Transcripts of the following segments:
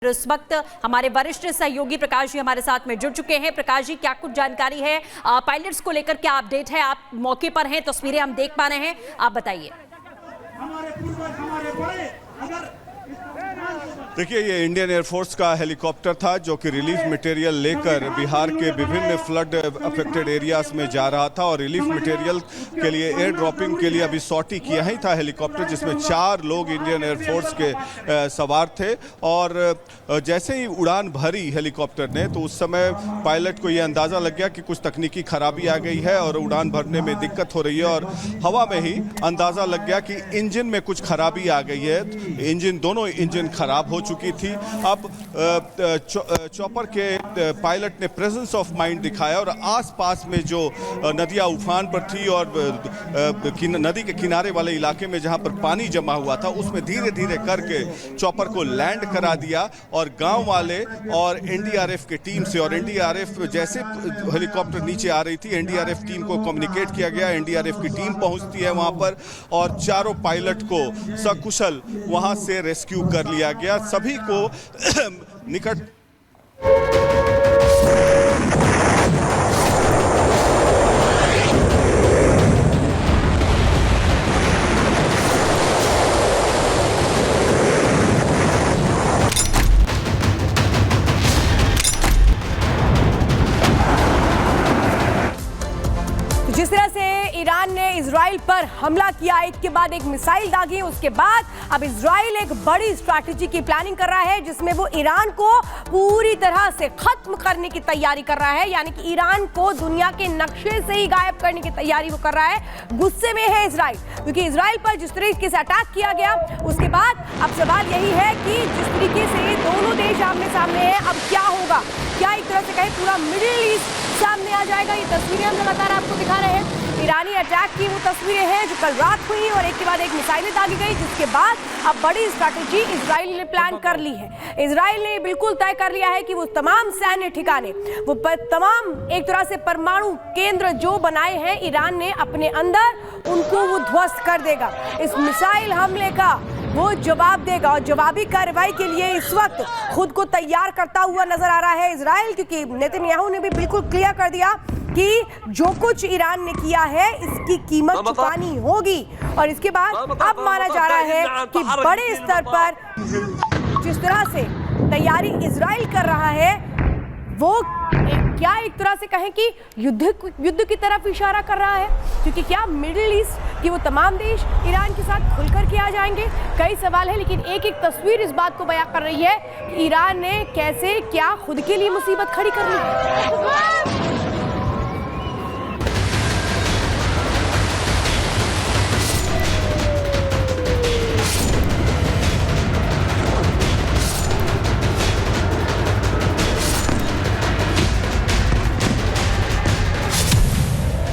इस वक्त हमारे वरिष्ठ सहयोगी प्रकाश जी हमारे साथ में जुड़ चुके हैं। प्रकाश जी, क्या कुछ जानकारी है पायलट्स को लेकर, क्या अपडेट है? आप मौके पर हैं, तस्वीरें हम देख पा रहे हैं, आप बताइए। देखिए, ये इंडियन एयरफोर्स का हेलीकॉप्टर था जो कि रिलीफ मटेरियल लेकर बिहार के विभिन्न फ्लड अफेक्टेड एरियाज में जा रहा था और रिलीफ मटेरियल के लिए एयर ड्रॉपिंग के लिए अभी सॉर्टी किया ही था हेलीकॉप्टर, जिसमें 4 लोग इंडियन एयरफोर्स के सवार थे। और जैसे ही उड़ान भरी हेलीकॉप्टर ने तो उस समय पायलट को ये अंदाज़ा लग गया कि कुछ तकनीकी खराबी आ गई है और उड़ान भरने में दिक्कत हो रही है, और हवा में ही अंदाज़ा लग गया कि इंजन में कुछ खराबी आ गई है। दोनों इंजन खराब हो चुकी थी। अब चॉपर के पायलट ने प्रेजेंस ऑफ माइंड दिखाया और आसपास में जो नदियां उफान पर थी और नदी के किनारे वाले इलाके में जहां पर पानी जमा हुआ था उसमें धीरे धीरे करके चॉपर को लैंड करा दिया। और गांव वाले और एनडीआरएफ की टीम से, और एनडीआरएफ जैसे हेलीकॉप्टर नीचे आ रही थी एनडीआरएफ टीम को कम्युनिकेट किया गया, एनडीआरएफ की टीम पहुंचती है वहां पर और चारों पायलट को सकुशल वहां से रेस्क्यू कर लिया गया। सभी को निकट जिस तरह से ईरान ने इजराइल पर हमला किया, एक के बाद एक मिसाइल दागी, उसके बाद अब इजराइल एक बड़ी स्ट्रैटेजी की प्लानिंग कर रहा है जिसमें वो ईरान को पूरी तरह से खत्म करने की तैयारी कर रहा है। यानी कि ईरान को दुनिया के नक्शे से ही गायब करने की तैयारी वो कर रहा है। गुस्से में है इजराइल, क्योंकि इजराइल पर जिस तरीके से अटैक किया गया उसके बाद अब सवाल यही है कि जिस तरीके से दोनों देश आमने सामने हैं, अब क्या होगा? क्या एक तरह से कहें पूरा मिडिल ईस्ट सामने आ जाएगा? ये तस्वीरें हम लगातार आपको दिखा रहे हैं। ईरानी अटैक की वो तस्वीरें हैं जो कल रात हुई और एक के बाद एक मिसाइलें दागी गई, जिसके बाद अब बड़ी स्ट्रैटेजी इजराइल ने प्लान कर ली है। इजराइल ने बिल्कुल तय कर लिया है कि वो तमाम सैन्य ठिकाने, वो तमाम एक तरह से परमाणु केंद्र जो बनाए हैं ईरान ने अपने अंदर, उनको वो ध्वस्त कर देगा। इस मिसाइल हमले का वो जवाब देगा और जवाबी कार्रवाई के लिए इस वक्त खुद को तैयार करता हुआ नजर आ रहा है इजराइल, क्योंकि नेतन्याहू ने भी बिल्कुल क्लियर कर दिया कि जो कुछ ईरान ने किया है इसकी कीमत चुकानी होगी। और इसके बाद अब माना जा रहा है कि बड़े स्तर पर जिस तरह से तैयारी इजराइल कर रहा है वो क्या एक तरह से कहें कि युद्ध की तरफ इशारा कर रहा है, क्योंकि क्या मिडिल ईस्ट कि वो तमाम देश ईरान के साथ खुलकर के आ जाएंगे? कई सवाल है, लेकिन एक एक तस्वीर इस बात को बयां कर रही है कि ईरान ने कैसे क्या खुद के लिए मुसीबत खड़ी कर ली है।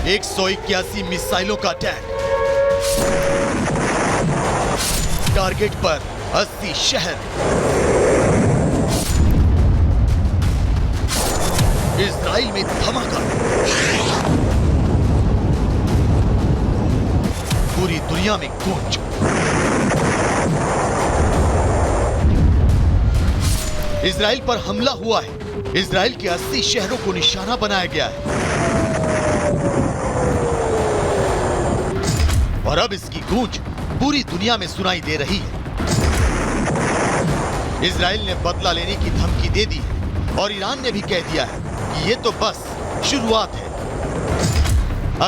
एक 181 मिसाइलों का अटैक, टारगेट पर 80 शहर। इजराइल में धमाका, पूरी दुनिया में गूंज। इजराइल पर हमला हुआ है, इजराइल के 80 शहरों को निशाना बनाया गया है और अब इसकी गूंज पूरी दुनिया में सुनाई दे रही है। इजराइल ने बदला लेने की धमकी दे दी है और ईरान ने भी कह दिया है कि ये तो बस शुरुआत है।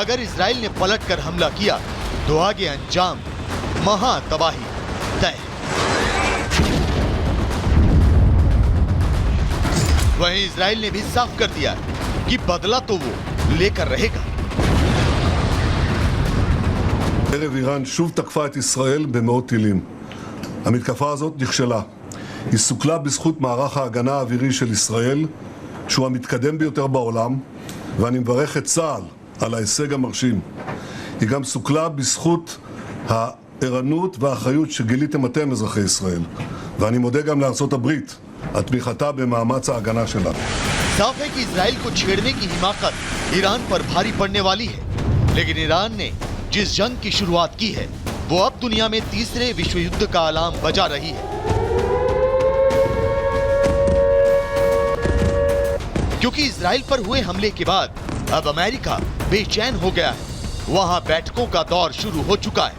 अगर इजराइल ने पलटकर हमला किया तो आगे अंजाम महा तबाही तय। वहीं इजराइल ने भी साफ कर दिया कि बदला तो वो लेकर रहेगा। ערב איראן שוב תקפה את ישראל במאות טילים. המתקפה הזאת נכשלה. היא סוכלה בזכות מערך ההגנה האווירי של ישראל, שהוא המתקדם ביותר בעולם, ואני מברך את צה"ל על ההישג המרשים. היא גם סוכלה בזכות הערנות והאחריות שגיליתם אתם, אזרחי ישראל. ואני מודה גם לארצות הברית על תמיכתה במאמץ ההגנה שלה. साफ है कि इजराइल को छेड़ने की हिमाकत ईरान पर भारी पड़ने वाली है, लेकिन ईरान ने जिस जंग की शुरुआत की है वो अब दुनिया में तीसरे विश्व युद्ध का अलार्म बजा रही है। क्योंकि इजराइल पर हुए हमले के बाद अब अमेरिका बेचैन हो गया है। वहां बैठकों का दौर शुरू हो चुका है,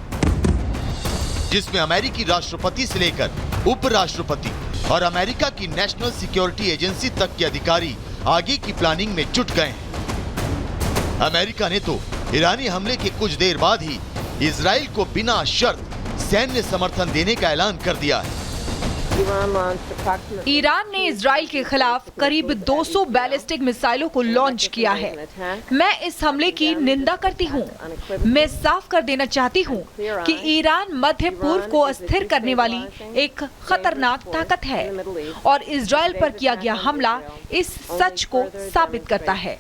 जिसमें अमेरिकी राष्ट्रपति से लेकर उपराष्ट्रपति और अमेरिका की नेशनल सिक्योरिटी एजेंसी तक के अधिकारी आगे की प्लानिंग में जुट गए हैं। अमेरिका ने तो ईरानी हमले के कुछ देर बाद ही इजराइल को बिना शर्त सैन्य समर्थन देने का ऐलान कर दिया है। ईरान ने इजराइल के खिलाफ करीब 200 बैलिस्टिक मिसाइलों को लॉन्च किया है। मैं इस हमले की निंदा करती हूँ। मैं साफ कर देना चाहती हूँ कि ईरान मध्य पूर्व को अस्थिर करने वाली एक खतरनाक ताकत है और इजराइल पर किया गया हमला इस सच को साबित करता है।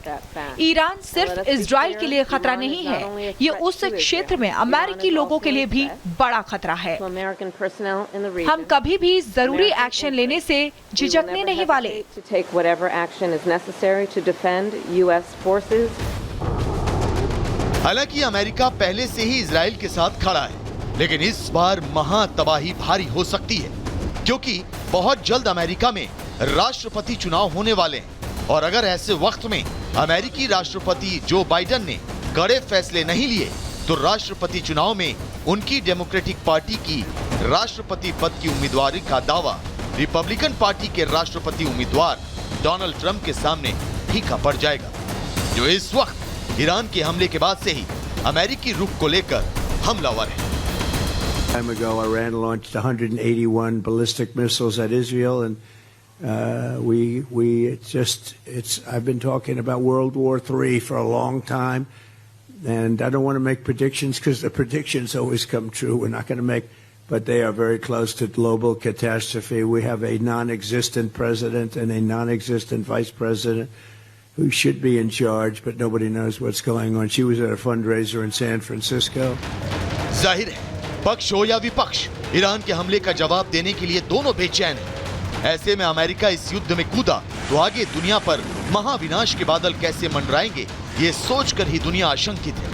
ईरान सिर्फ इजराइल के लिए खतरा नहीं है, ये उस क्षेत्र में अमेरिकी लोगों के लिए भी बड़ा खतरा है। हम कभी भी जरूरी एक्शन लेने से झिझकने नहीं वाले। हालांकि अमेरिका पहले से ही इजराइल के साथ खड़ा है, लेकिन इस बार महातबाही भारी हो सकती है, क्योंकि बहुत जल्द अमेरिका में राष्ट्रपति चुनाव होने वाले हैं और अगर ऐसे वक्त में अमेरिकी राष्ट्रपति जो बाइडेन ने कड़े फैसले नहीं लिए तो राष्ट्रपति चुनाव में उनकी डेमोक्रेटिक पार्टी की राष्ट्रपति पद की उम्मीदवारी का दावा रिपब्लिकन पार्टी के राष्ट्रपति उम्मीदवार डोनाल्ड ट्रंप के सामने फीका पड़ जाएगा, जो इस वक्त ईरान के हमले के बाद से ही अमेरिकी रुख को लेकर हमलावर है। Time ago, Iran launched 181 ballistic missiles at Israel, and I've been talking about World War III for a long time, and I don't want to make predictions because the predictions always come true. We're not going to make, but they are very close to global catastrophe. We have a non-existent president and a non-existent vice president who should be in charge, but nobody knows what's going on. She was at a fundraiser in San Francisco. जाहिर है, पक्ष हो या विपक्ष, Iran के हमले का जवाब देने के लिए दोनों बेचैन हैं। ऐसे में अमेरिका इस युद्ध में कूदा तो आगे दुनिया पर महाविनाश के बादल कैसे मंडराएंगे, ये सोचकर ही दुनिया आशंकित है,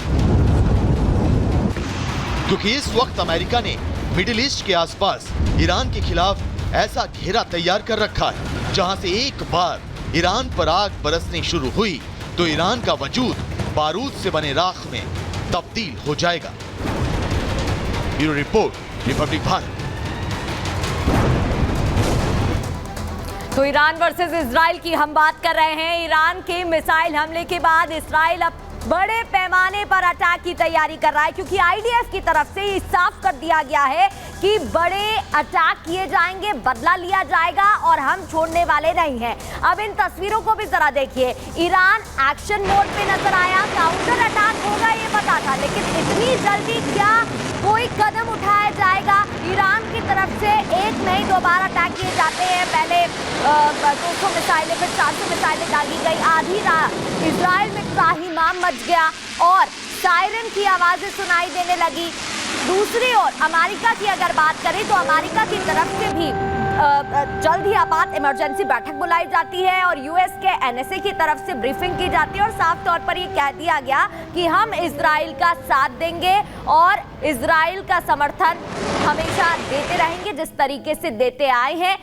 क्योंकि इस वक्त अमेरिका ने मिडिल ईस्ट के आसपास ईरान के खिलाफ ऐसा घेरा तैयार कर रखा है, जहां से एक बार ईरान पर आग बरसनी शुरू हुई तो ईरान का वजूद बारूद से बने राख में तब्दील हो जाएगा। Bureau report, Republic Bharat. तो ईरान वर्सेस इजराइल की हम बात कर रहे हैं। ईरान के मिसाइल हमले के बाद इजराइल अब बड़े पैमाने पर अटैक की तैयारी कर रहा है, क्योंकि आईडीएफ की तरफ से ये साफ कर दिया गया है कि बड़े अटैक किए जाएंगे, बदला लिया जाएगा और हम छोड़ने वाले नहीं हैं। अब इन तस्वीरों को भी जरा देखिए। ईरान एक्शन मोड पे नजर आया, काउंटर अटैक होगा ये पता था, लेकिन इतनी जल्दी क्या कोई कदम उठाया जाएगा? ईरान की तरफ से एक नहीं दो बार अटैक किए जाते हैं। पहले 200 मिसाइलें, फिर 400 मिसाइलें दागी गई। आधी रात इजराइल में त्राहिमाम मच गया और सायरन की आवाजें सुनाई देने लगी। दूसरी ओर अमेरिका की अगर बात करें तो अमेरिका की तरफ से भी जल्द ही आपात इमरजेंसी बैठक बुलाई जाती है और यूएस के एनएसए की तरफ से ब्रीफिंग की जाती है और साफ तौर पर ये कह दिया गया कि हम इजराइल का साथ देंगे और इजराइल का समर्थन हमेशा देते रहेंगे जिस तरीके से देते आए हैं।